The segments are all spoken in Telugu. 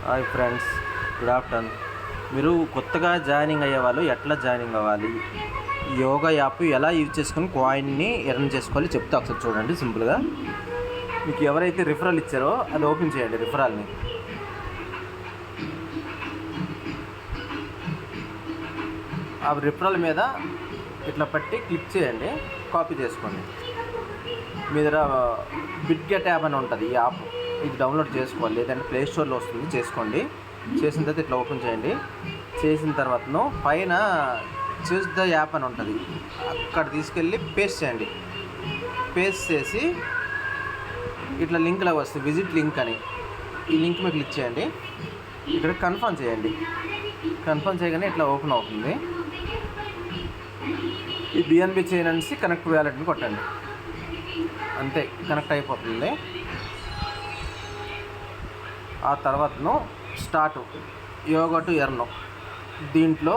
Hi friends, good afternoon. మీరు కొత్తగా జాయినింగ్ అయ్యే వాళ్ళు ఎట్లా జాయినింగ్ అవ్వాలి, యోగా యాప్ ఎలా యూజ్ చేసుకుని కాయిన్ని ఎర్న్ చేసుకోవాలి చెప్తా. ఒకసారి చూడండి సింపుల్గా. మీకు ఎవరైతే రిఫరల్ ఇచ్చారో అది ఓపెన్ చేయండి. రిఫరల్ని ఆ రిఫరల్ మీద ఇట్లా పట్టి క్లిక్ చేయండి, కాపీ చేసుకోండి. మీ దగ్గర బిట్గెట్ యాప్ అని ఉంటుంది. ఈ యాప్ ఇది డౌన్లోడ్ చేసుకోవాలి, లేదంటే ప్లే స్టోర్లో వస్తుంది, చేసుకోండి. చేసిన తర్వాత ఇట్లా ఓపెన్ చేయండి. చేసిన తర్వాతను పైన చూస్ ద యాప్ అని ఉంటుంది, అక్కడ తీసుకెళ్ళి పేస్ట్ చేయండి. పేస్ట్ చేసి ఇట్లా లింక్ లాగా వస్తుంది, విజిట్ లింక్ అని. ఈ లింక్ మీద క్లిక్ చేయండి. ఇక్కడ కన్ఫర్మ్ చేయండి. కన్ఫర్మ్ చేయగానే ఇట్లా ఓపెన్ అవుతుంది. ఈ బిఎన్బి చైన్ అనేసి కనెక్ట్ వ్యాలెట్ని కొట్టండి, అంతే, కనెక్ట్ అయిపోతుంది. ఆ తర్వాతను స్టార్ట్ యోగా టు ఎర్న్. దీంట్లో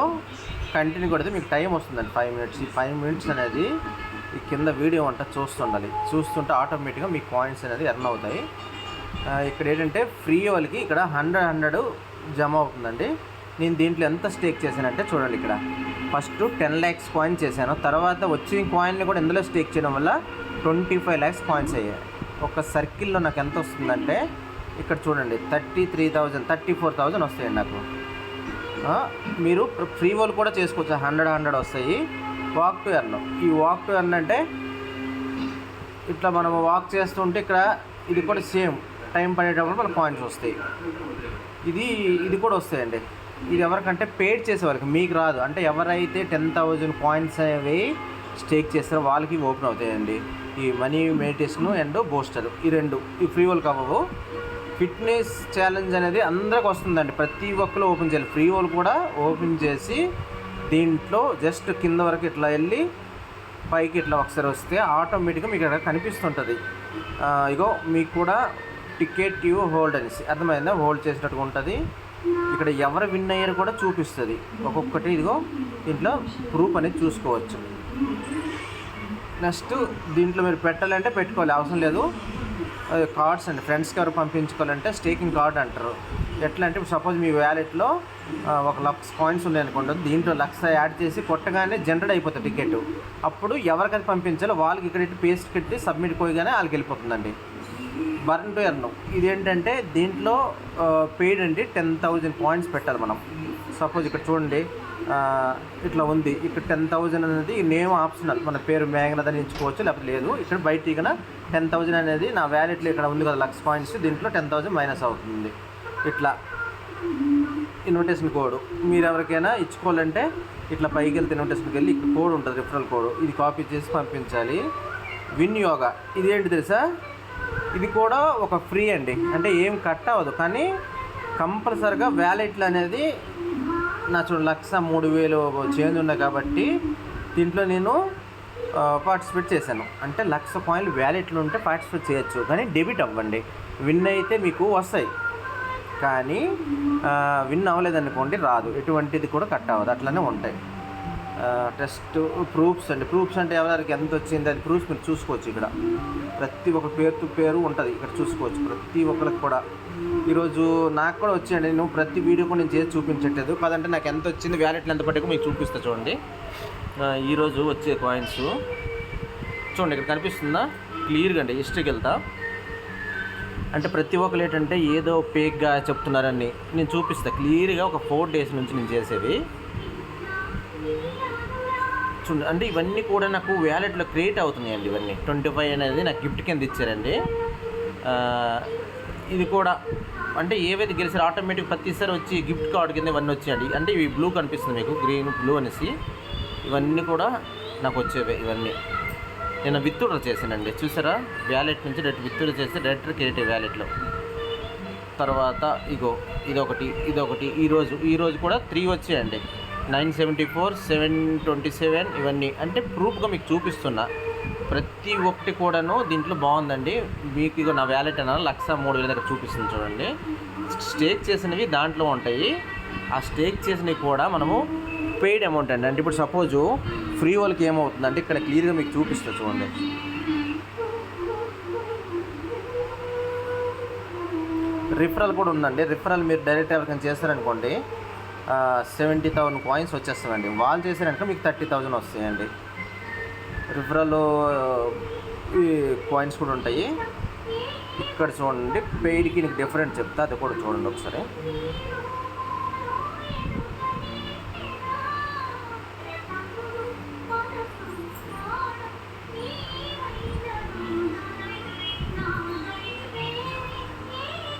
కంటిన్యూ కొడితే మీకు టైం వస్తుందండి, 5 minutes. ఈ 5 minutes అనేది ఈ కింద వీడియో అంతా చూస్తుండాలి. చూస్తుంటే ఆటోమేటిక్గా మీ కాయిన్స్ అనేది ఎర్న్ అవుతాయి. ఇక్కడ ఏంటంటే ఫ్రీ వాళ్ళకి ఇక్కడ 100 జమ అవుతుందండి. నేను దీంట్లో ఎంత స్టేక్ చేశానంటే చూడండి, ఇక్కడ ఫస్ట్ 10 lakhs కాయిన్ చేశాను. తర్వాత వచ్చిన కాయిన్ని కూడా ఇందులో స్టేక్ చేయడం వల్ల 25 lakhs కాయిన్స్ అయ్యాయి. ఒక సర్కిల్లో నాకు ఎంత వస్తుందంటే ఇక్కడ చూడండి, 34,000 వస్తాయండి నాకు. మీరు ఫ్రీ వాళ్ళు కూడా చేసుకోవచ్చు, 100 వస్తాయి. Walk to earn. ఈ వాక్ టు ఎర్న్ అంటే ఇట్లా మనం వాక్ చేస్తుంటే ఇక్కడ ఇది కూడా సేమ్ టైం పడేటప్పుడు మన కాయిన్స్ వస్తాయి. ఇది కూడా వస్తాయండి. ఇది ఎవరికంటే పేడ్ చేసే వాళ్ళకి, మీకు రాదు. అంటే ఎవరైతే 10,000 కాయిన్స్ అవి స్టేక్ చేస్తారో వాళ్ళకి ఓపెన్ అవుతాయండి ఈ మనీ మెడిటేషన్ అండ్ బూస్టర్. ఈ రెండు ఈ ఫ్రీ వాళ్ళకి అవ్వవు. ఫిట్నెస్ ఛాలెంజ్ అనేది అందరికి వస్తుందండి, ప్రతి ఒక్కరు ఓపెన్ చేయాలి. ఫ్రీ వాళ్ళు కూడా ఓపెన్ చేసి దీంట్లో జస్ట్ కింద వరకు ఇట్లా వెళ్ళి పైకి ఇట్లా ఒకసారి వస్తే ఆటోమేటిక్గా మీకు ఇక్కడ కనిపిస్తుంటుంది. ఇగో మీకు కూడా టికెట్ యూ హోల్డ్ అనేసి అర్థమైందా, హోల్డ్ చేసినట్టుగా ఉంటుంది. ఇక్కడ ఎవరు విన్ అయ్యారు కూడా చూపిస్తుంది ఒక్కొక్కటి. ఇదిగో దీంట్లో ప్రూఫ్ అనేది చూసుకోవచ్చు. నెక్స్ట్ దీంట్లో మీరు పెట్టాలంటే పెట్టుకోవాలి, అవసరం లేదు. కార్డ్స్ అండి, ఫ్రెండ్స్కి ఎవరు పంపించుకోవాలంటే స్టేకింగ్ కార్డ్ అంటారు. ఎట్లా అంటే ఇప్పుడు సపోజ్ మీ వ్యాలెట్లో 1,00,000 కాయిన్స్ ఉన్నాయనుకోండి, దీంట్లో 1,00,000 యాడ్ చేసి కొట్టగానే జనరేట్ అయిపోతుంది టికెట్. అప్పుడు ఎవరికైతే పంపించాలో వాళ్ళకి ఇక్కడ పేస్ట్ పెట్టి సబ్మిట్ పోయగానే వాళ్ళకి వెళ్ళిపోతుందండి. బర్న్ టు ఎర్న్ ఇదేంటంటే దీంట్లో పెయిడ్ అండి, 10,000 పాయింట్స్ పెట్టాలి మనం. సపోజ్ ఇక్కడ చూడండి, ఇట్లా ఉంది. ఇక్కడ 10,000 అనేది నేమ్ ఆప్షనల్, మన పేరు మేఘనద అని ఎంచుకోవచ్చు, లేకపోతే లేదు. ఇక్కడ బయట 10,000 అనేది నా వ్యాలెట్లో ఇక్కడ ఉంది కదా, 1,00,000 కాయిన్స్, దీంట్లో 10,000 మైనస్ అవుతుంది. ఇట్లా ఇన్విటేషన్ కోడ్ మీరు ఎవరికైనా ఇచ్చుకోవాలంటే ఇట్లా పైకి వెళ్తే ఇన్విటేషన్కి వెళ్ళి ఇక్కడ కోడ్ ఉంటుంది, రిఫరల్ కోడ్. ఇది కాపీ చేసి పంపించాలి. విన్ యోగా ఇది ఏంటి తెలుసా, ఇది కూడా ఒక ఫ్రీ అండి, అంటే ఏం కట్ అవ్వదు. కానీ కంపల్సరిగా వ్యాలెట్లు అనేది నా చూడండి 1,03,000 చేంజ్ ఉన్నాయి కాబట్టి దీంట్లో నేను పార్టిసిపేట్ చేశాను. అంటే 1,00,000 కాయిన్లు వ్యాలెట్లు ఉంటే పార్టిసిపేట్ చేయొచ్చు, కానీ డెబిట్ అవ్వండి. విన్ అయితే మీకు వస్తాయి, కానీ విన్ అవ్వలేదనుకోండి రాదు, ఎటువంటిది కూడా కట్ అవ్వదు, అట్లనే ఉంటాయి. టెస్ట్ ప్రూఫ్స్ అండి. ప్రూఫ్స్ అంటే ఎవరికి ఎంత వచ్చింది అది ప్రూఫ్స్ మీరు చూసుకోవచ్చు. ఇక్కడ ప్రతి ఒక్క పేరు ఉంటుంది, ఇక్కడ చూసుకోవచ్చు ప్రతి ఒక్కరికి కూడా. ఈరోజు నాకు కూడా వచ్చేయండి, నేను ప్రతి వీడియో కూడా నేను చేసి చూపించట్లేదు కాదంటే నాకు ఎంత వచ్చింది వ్యాలెట్లు ఎంత పట్టుకు మీకు చూపిస్తా చూడండి. ఈరోజు వచ్చే కాయిన్స్ చూడండి, ఇక్కడ కనిపిస్తుందా క్లియర్గా అండి. హిస్టరీకి వెళ్తా. అంటే ప్రతి ఒక్కరు ఏంటంటే ఏదో ఫేక్గా చెప్తున్నారని నేను చూపిస్తాను క్లియర్గా. ఒక 4 days నుంచి నేను చేసేవి చూడండి. అంటే ఇవన్నీ కూడా నాకు వ్యాలెట్లో క్రియేట్ అవుతున్నాయండి. ఇవన్నీ 25 అనేది నాకు గిఫ్ట్ కింద ఇచ్చారండి. ఇది కూడా అంటే ఏవైతే గెలిచారో ఆటోమేటిక్ ప్రతిసారి వచ్చి గిఫ్ట్ కార్డ్ కింద ఇవన్నీ వచ్చాయండి. అంటే ఇవి బ్లూ కనిపిస్తుంది మీకు, గ్రీన్ బ్లూ అనేసి ఇవన్నీ కూడా నాకు వచ్చేవి. ఇవన్నీ నేను విత్డ్రా చేశానండి, చూసారా, వ్యాలెట్ నుంచి డైరెక్ట్ విత్డ్రా చేస్తే డైరెక్ట్ క్రియేట్ వ్యాలెట్లో. తర్వాత ఇగో ఇదొకటి ఈరోజు కూడా 3 వచ్చాయండి, 974, 727 ఇవన్నీ. అంటే ప్రూఫ్గా మీకు చూపిస్తున్నా ప్రతి ఒక్కటి కూడాను దీంట్లో బాగుందండి. మీకు ఇగో నా వ్యాలెట్ అన్న 1,03,000 దగ్గర చూపిస్తుంది చూడండి. స్టేక్ చేసినవి దాంట్లో ఉంటాయి. ఆ స్టేక్ చేసినవి కూడా మనము పెయిడ్ అమౌంట్ అండి. అంటే ఇప్పుడు సపోజు ఫ్రీ వాళ్ళకి ఏమవుతుందంటే ఇక్కడ క్లియర్గా మీకు చూపిస్తా చూడండి. రిఫరల్ కూడా ఉందండి. రిఫరల్ మీరు డైరెక్ట్ ఎవరికైనా చేస్తారనుకోండి 70,000 కాయిన్స్ వచ్చేస్తుందండి. వాళ్ళు చేశారనుకో మీకు 30,000 వస్తాయండి. రిఫరల్ ఈ కాయిన్స్ కూడా ఉంటాయి. ఇక్కడ చూడండి పెయిడ్కి నీకు డిఫరెంట్ చెప్తా, అది కూడా చూడండి ఒకసారి.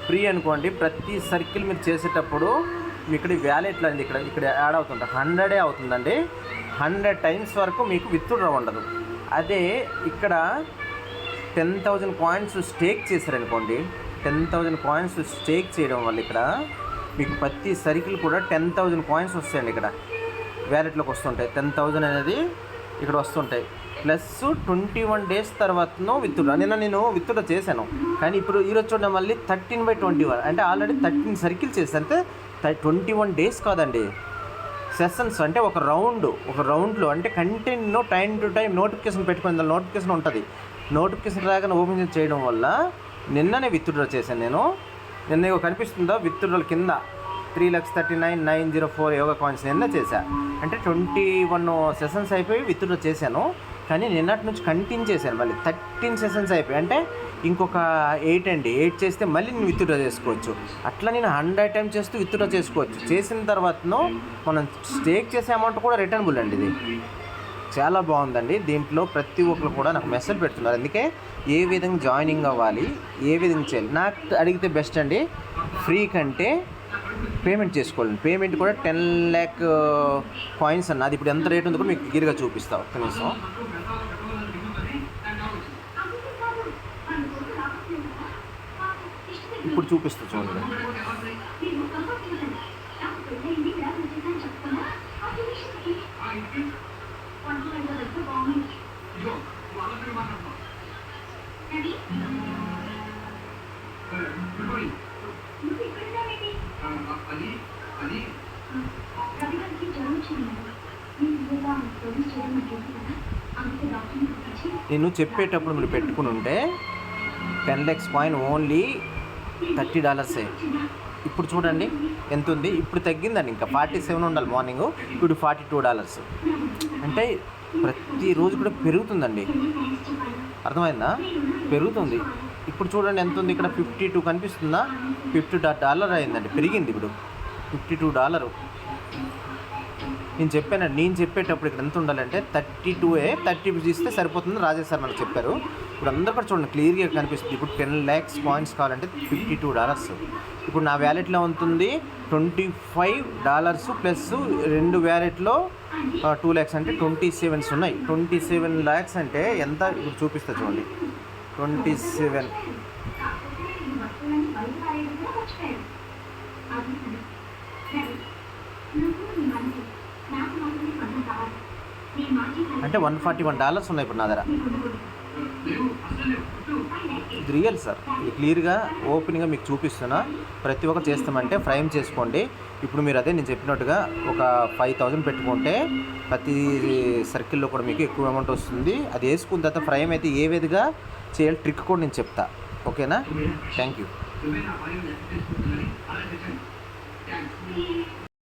ఫ్రీ అనుకోండి, ప్రతి సర్కిల్ మీరు చేసేటప్పుడు ఇక్కడ వ్యాలెట్లో అండి ఇక్కడ యాడ్ అవుతుంది, 100 అవుతుందండి. 100 టైమ్స్ వరకు మీకు విత్డ్రా ఉండదు. అదే ఇక్కడ 10,000 కాయిన్స్ స్టేక్ చేశారనుకోండి, 10,000 కాయిన్స్ స్టేక్ చేయడం వల్ల ఇక్కడ మీకు ప్రతి సర్కిల్ కూడా 10,000 కాయిన్స్ వస్తాయండి. ఇక్కడ వ్యాలెట్లోకి వస్తుంటాయి 10,000 అనేది ఇక్కడ వస్తుంటాయి. ప్లస్ 21 డేస్ తర్వాతనో విత్డ్రా. నేను విత్డ్రా చేశాను, కానీ ఇప్పుడు ఈరోజు చూడడం మళ్ళీ 13/21 అంటే ఆల్రెడీ 13 సర్కిల్ చేశాను. అంటే 21 డేస్ కాదండి, సెషన్స్. అంటే ఒక రౌండ్లో అంటే continue time to time notification పెట్టుకుని నోటిఫికేషన్ ఉంటుంది. నోటిఫికేషన్ రాగానే ఓపెన్ చేయడం వల్ల నిన్ననే విత్డ్రా చేశాను నేను. నిన్న కనిపిస్తుందో విత్డ్రాల కింద 3,39,904 యోగా కాయిన్స్ నిన్న చేశా. అంటే 21 సెషన్స్ అయిపోయి విత్డ్రా చేశాను, కానీ నిన్నటి నుంచి కంటిన్యూ చేశాను. మళ్ళీ 13 సెషన్స్ అయిపోయి అంటే ఇంకొక 8 చేస్తే మళ్ళీ నేను విత్డ్రా చేసుకోవచ్చు. అట్లా నేను 100 టైమ్స్ చేస్తూ విత్డ్రా చేసుకోవచ్చు. చేసిన తర్వాతనో మనం స్టేక్ చేసే అమౌంట్ కూడా రిటర్నబుల్ అండి. ఇది చాలా బాగుందండి. దీంట్లో ప్రతి ఒక్కరు కూడా నాకు మెసేజ్ పెడుతున్నారు. అందుకే ఏ విధంగా జాయినింగ్ అవ్వాలి, ఏ విధంగా చేయాలి నాకు అడిగితే బెస్ట్ అండి. ఫ్రీ కంటే పేమెంట్ చేసుకోండి. పేమెంట్ కూడా 10 lakh కాయిన్స్ అన్న. అది ఇప్పుడు ఎంత రేట్ ఉందో కూడా మీకు క్లియర్గా చూపిస్తా. ఒక్క నిమిషం. ఇప్పుడు చూపిస్తా చూడండి. నేను చెప్పేటప్పుడు మీరు పెట్టుకుని ఉంటే 10 lakhs కాయిన్ ఓన్లీ $30. ఇప్పుడు చూడండి ఎంత ఉంది. ఇప్పుడు తగ్గిందండి, ఇంకా 47 ఉండాలి మార్నింగ్, ఇప్పుడు $42. అంటే ప్రతిరోజు కూడా పెరుగుతుందండి. అర్థమైందా? పెరుగుతుంది. ఇప్పుడు చూడండి ఎంత ఉంది. ఇక్కడ 52 కనిపిస్తుందా? $50 అయిందండి, పెరిగింది ఇప్పుడు $52. నేను చెప్పానండి, నేను చెప్పేటప్పుడు ఇక్కడ ఎంత ఉండాలంటే 30 ఇస్తే సరిపోతుంది. రాజేష్ సార్ మనకు చెప్పారు. ఇప్పుడు అందరూ కూడా చూడండి క్లియర్గా కనిపిస్తుంది. ఇప్పుడు 10 lakhs కాయిన్స్ కావాలంటే $52. ఇప్పుడు నా వ్యాలెట్లో ఉంటుంది $25 ప్లస్ 2 వ్యాలెట్లో 2 lakhs అంటే 27 ఉన్నాయి. 27 lakhs అంటే ఎంత ఇప్పుడు చూపిస్తా చూడండి. 27 అంటే $141 ఉన్నాయి ఇప్పుడు నా దగ్గర. ఇది రియల్ సార్, ఇది క్లియర్గా ఓపెన్గా మీకు చూపిస్తున్నా. ప్రతి ఒక్కరు చేస్తామంటే ఫ్రైమ్ చేసుకోండి. ఇప్పుడు మీరు అదే నేను చెప్పినట్టుగా ఒక 5,000 పెట్టుకుంటే ప్రతి సర్కిల్లో కూడా మీకు ఎక్కువ అమౌంట్ వస్తుంది. అది వేసుకున్న తర్వాత ఫ్రైమ్ అయితే ఏ విధంగా చేయాలి ట్రిక్ కూడా నేను చెప్తా. ఓకేనా? Thank you.